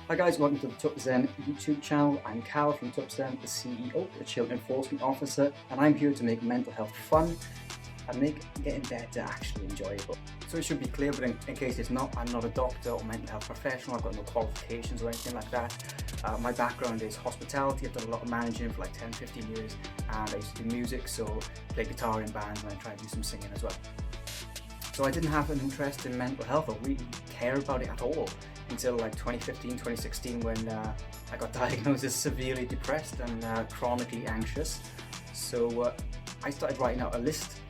Hi guys, welcome to the TwpZen YouTube channel. I'm Cal from TwpZen, the CEO, the Child Enforcement Officer, and I'm here to make mental health fun and make getting better actually enjoyable. So it should be clear, but in case it's not, I'm not a doctor or mental health professional. I've got no qualifications or anything like that. My background is hospitality. I've done a lot of managing for like 10-15 years, and I used to do music, so play guitar in bands and I try to do some singing as well. So I didn't have an interest in mental health or really care about it at all until like 2015, 2016 when I got diagnosed as severely depressed and chronically anxious. So I started writing out a list,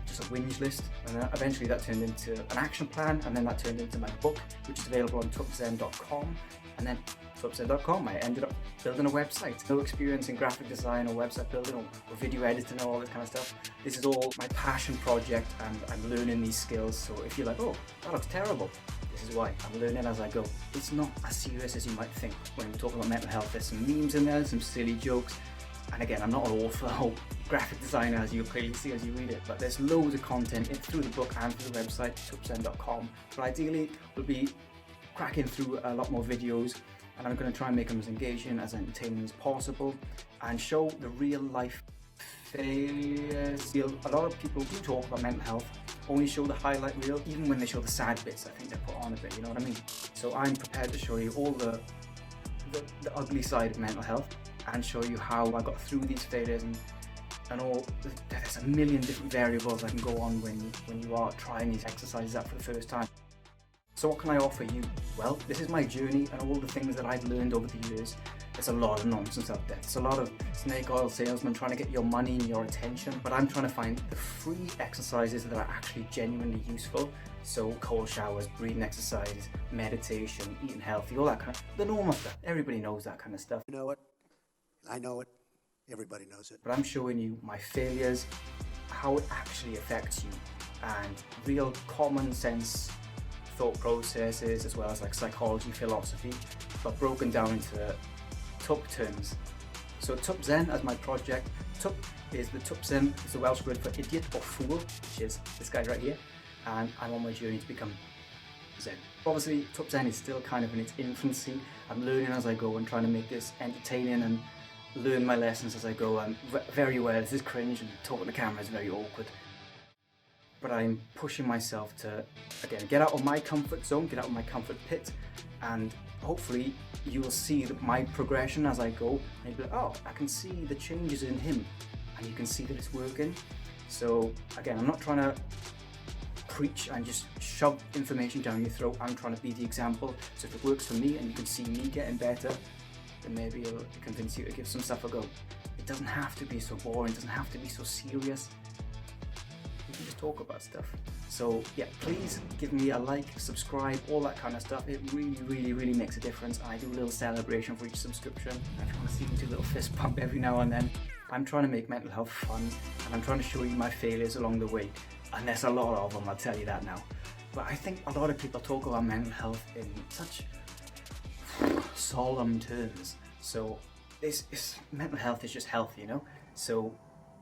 just a whinge list, and eventually that turned into an action plan, and then that turned into my book, which is available on TwpZen.com, and then TwpZen.com I ended up building a website. No experience in graphic design or website building or video editing or all this kind of stuff. This is all my passion project, and I'm learning these skills. So if you're like, oh, that looks terrible, this is why. I'm learning as I go. It's not as serious as you might think when we're talking about mental health. There's some memes in there, some silly jokes, and again, I'm not an author or graphic designer, as you'll clearly see as you read it, but there's loads of content through the book and through the website, TwpZen.com. But ideally, we'll be cracking through a lot more videos, and I'm going to try and make them as engaging, as entertaining as possible, and show the real life failures. A lot of people do talk about mental health, only show the highlight reel, even when they show the sad bits. I think they put on a bit, you know what I mean? So I'm prepared to show you all the ugly side of mental health and show you how I got through these failures and all. There's a million different variables I can go on when you are trying these exercises out for the first time. So what can I offer you? Well, this is my journey and all the things that I've learned over the years. There's a lot of nonsense out there. There's a lot of snake oil salesmen trying to get your money and your attention, but I'm trying to find the free exercises that are actually genuinely useful. So cold showers, breathing exercises, meditation, eating healthy, all that kind of, the normal stuff. Everybody knows that kind of stuff. You know it. I know it. Everybody knows it. But I'm showing you my failures, how it actually affects you, and real common sense thought processes, as well as like psychology, philosophy, but broken down into Tup terms. So TwpZen as my project. Tup is the TwpZen, it's the Welsh word for idiot or fool, which is this guy right here, and I'm on my journey to become Zen. Obviously TwpZen is still kind of in its infancy. I'm learning as I go and trying to make this entertaining and learn my lessons as I go. I'm very aware this is cringe and talking to the camera is very awkward, but I'm pushing myself to, again, get out of my comfort zone, get out of my comfort pit, and hopefully you will see my progression as I go, and you'll be like, oh, I can see the changes in him, and you can see that it's working. So again, I'm not trying to preach and just shove information down your throat. I'm trying to be the example. So if it works for me and you can see me getting better, then maybe it'll convince you to give some stuff a go. It doesn't have to be so boring, it doesn't have to be so serious. We can just talk about stuff. So yeah, please give me a like, subscribe, all that kind of stuff. It really makes a difference. I do a little celebration for each subscription. I try to see me do a little fist pump every now and then. I'm trying to make mental health fun, and I'm trying to show you my failures along the way. And there's a lot of them, I'll tell you that now. But I think a lot of people talk about mental health in such solemn terms. So mental health is just health, you know? So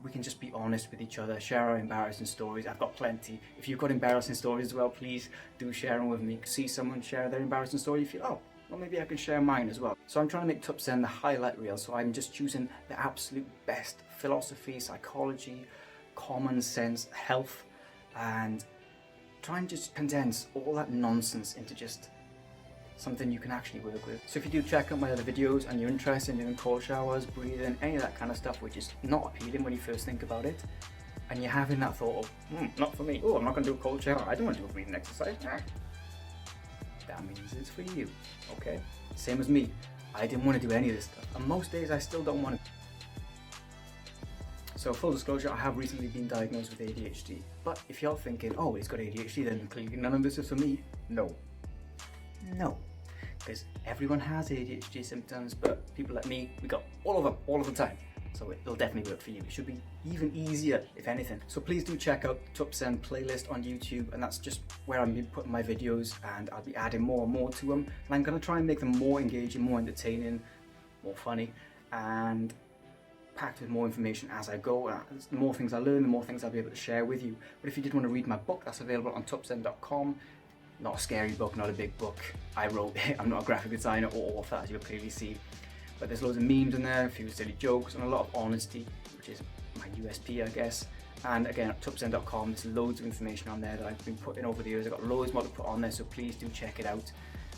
we can just be honest with each other, share our embarrassing stories. I've got plenty. If you've got embarrassing stories as well, please do share them with me. See someone share their embarrassing story, you feel, oh, well, maybe I can share mine as well. So I'm trying to make TwpZen the highlight reel, so I'm just choosing the absolute best philosophy, psychology, common sense, health, and try and just condense all that nonsense into just something you can actually work with. So if you do check out my other videos and you're interested in doing cold showers, breathing, any of that kind of stuff, which is not appealing when you first think about it, and you're having that thought of, not for me, oh, I'm not going to do a cold shower, I don't want to do a breathing exercise, that means it's for you, okay? Same as me, I didn't want to do any of this stuff, and most days I still don't want to. So full disclosure, I have recently been diagnosed with ADHD, but if you're thinking, oh, he's got ADHD, then clearly none of this is for me, no, because everyone has ADHD symptoms, but people like me, we got all of them, all of the time. So it'll definitely work for you. It should be even easier, if anything. So please do check out TwpZen playlist on YouTube, and that's just where I'm putting my videos, and I'll be adding more and more to them. And I'm gonna try and make them more engaging, more entertaining, more funny, and packed with more information as I go. The more things I learn, the more things I'll be able to share with you. But if you did want to read my book, that's available on TwpZen.com. Not a scary book, not a big book. I wrote it. I'm not a graphic designer or author, as you'll clearly see. But there's loads of memes in there, a few silly jokes, and a lot of honesty, which is my USP, I guess. And again, at TwpZen.com, there's loads of information on there that I've been putting over the years. I've got loads more to put on there, so please do check it out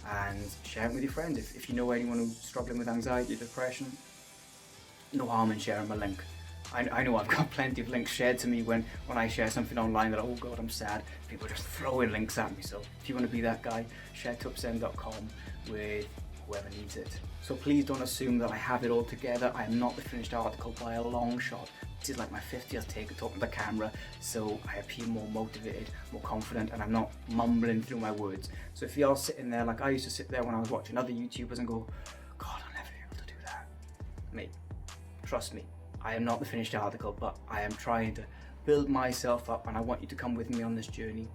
and share it with your friends. If you know anyone who's struggling with anxiety or depression, no harm in sharing my link. I know I've got plenty of links shared to me when I share something online that, oh God, I'm sad. People just throwing links at me. So if you want to be that guy, share TwpZen.com with whoever needs it. So please don't assume that I have it all together. I am not the finished article by a long shot. This is like my 50th take of talking to the camera, so I appear more motivated, more confident, and I'm not mumbling through my words. So if you're sitting there like I used to sit there when I was watching other YouTubers and go, God, I'll never be able to do that. Mate, trust me, I am not the finished article, but I am trying to build myself up, and I want you to come with me on this journey.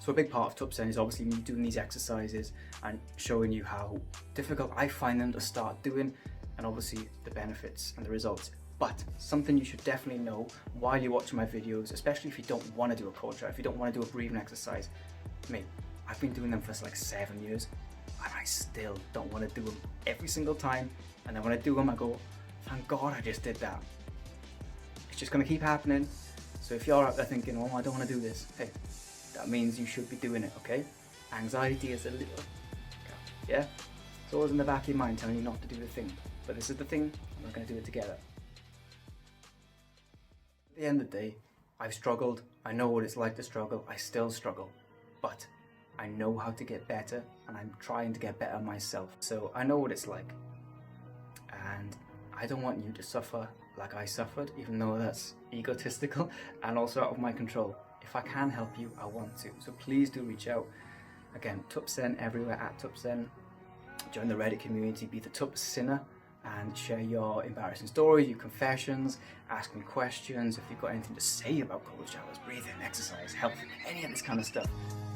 So a big part of TwpZen is obviously me doing these exercises and showing you how difficult I find them to start doing, and obviously the benefits and the results. But something you should definitely know while you're watching my videos, especially if you don't want to do a core chat, if you don't want to do a breathing exercise, mate, I've been doing them for like 7 years, and I still don't want to do them every single time. And then when I do them, I go, thank God I just did that. It's just going to keep happening. So if you're out there thinking, oh, I don't want to do this, hey, that means you should be doing it, okay? Anxiety is a little, yeah? It's always in the back of your mind telling you not to do the thing. But this is the thing, and we're going to do it together. At the end of the day, I've struggled. I know what it's like to struggle. I still struggle. But I know how to get better, and I'm trying to get better myself. So I know what it's like. And I don't want you to suffer like I suffered, even though that's egotistical and also out of my control. If I can help you, I want to. So please do reach out. Again, TwpZen everywhere, at TwpZen. Join the Reddit community, be the TwpZenner, and share your embarrassing stories, your confessions, ask me questions. If you've got anything to say about cold showers, breathing, exercise, health, any of this kind of stuff,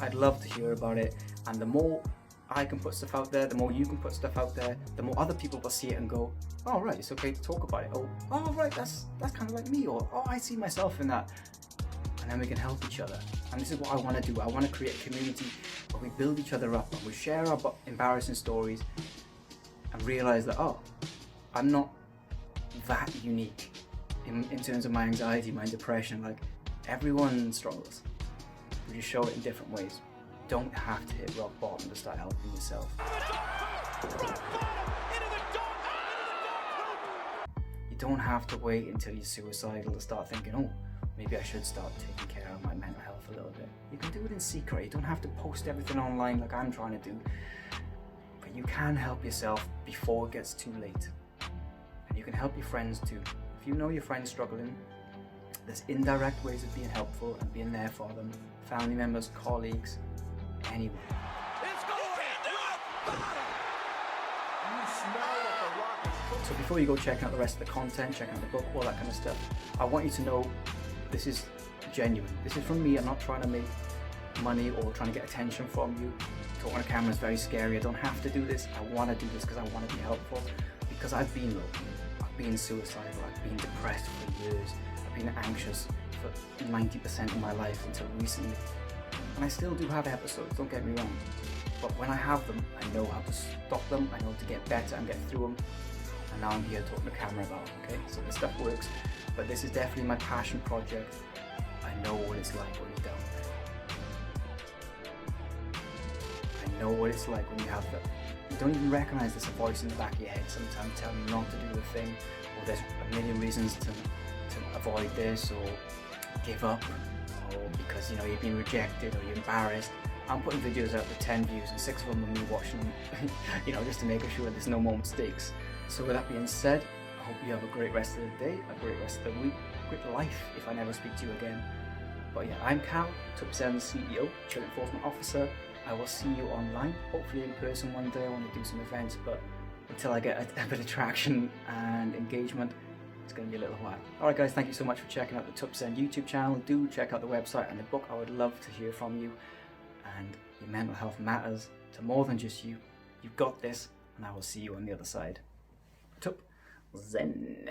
I'd love to hear about it. And the more I can put stuff out there, the more you can put stuff out there, the more other people will see it and go, oh right, it's okay to talk about it. Oh right, that's kind of like me, or oh, I see myself in that. And then we can help each other. And this is what I want to do. I want to create a community where we build each other up and we share our embarrassing stories and realize that, oh, I'm not that unique in terms of my anxiety, my depression. Like, everyone struggles. We just show it in different ways. You don't have to hit rock bottom to start helping yourself. You don't have to wait until you're suicidal to start thinking, oh, maybe I should start taking care of my mental health a little bit. You can do it in secret. You don't have to post everything online like I'm trying to do. But you can help yourself before it gets too late. And you can help your friends too. If you know your friend's struggling, there's indirect ways of being helpful and being there for them. Family members, colleagues, anyone. So before you go checking out the rest of the content, checking out the book, all that kind of stuff, I want you to know this is genuine. This is from me. I'm not trying to make money or trying to get attention from you. Talking on camera is very scary. I don't have to do this. I want to do this because I want to be helpful. Because I've been low. I've been suicidal. I've been depressed for years. I've been anxious for 90% of my life until recently. And I still do have episodes, don't get me wrong. But when I have them, I know how to stop them. I know how to get better and get through them. And now I'm here talking to camera about it, okay? So this stuff works. But this is definitely my passion project. I know what it's like when you're down there. I know what it's like when you have that. You don't even recognize there's a voice in the back of your head sometimes telling you not to do the thing, or there's a million reasons to avoid this, or give up, or because you've been rejected, or you're embarrassed. I'm putting videos out with 10 views and 6 of them are me watching them, just to make sure there's no more mistakes. So with that being said, I hope you have a great rest of the day, a great rest of the week, a great life if I never speak to you again. But yeah, I'm Cal, TwpZen CEO, Child Enforcement Officer. I will see you online, hopefully in person one day. I want to do some events, but until I get a bit of traction and engagement, it's going to be a little while. Alright guys, thank you so much for checking out the TwpZen YouTube channel. Do check out the website and the book. I would love to hear from you. And your mental health matters to more than just you. You've got this, and I will see you on the other side. TwpZen.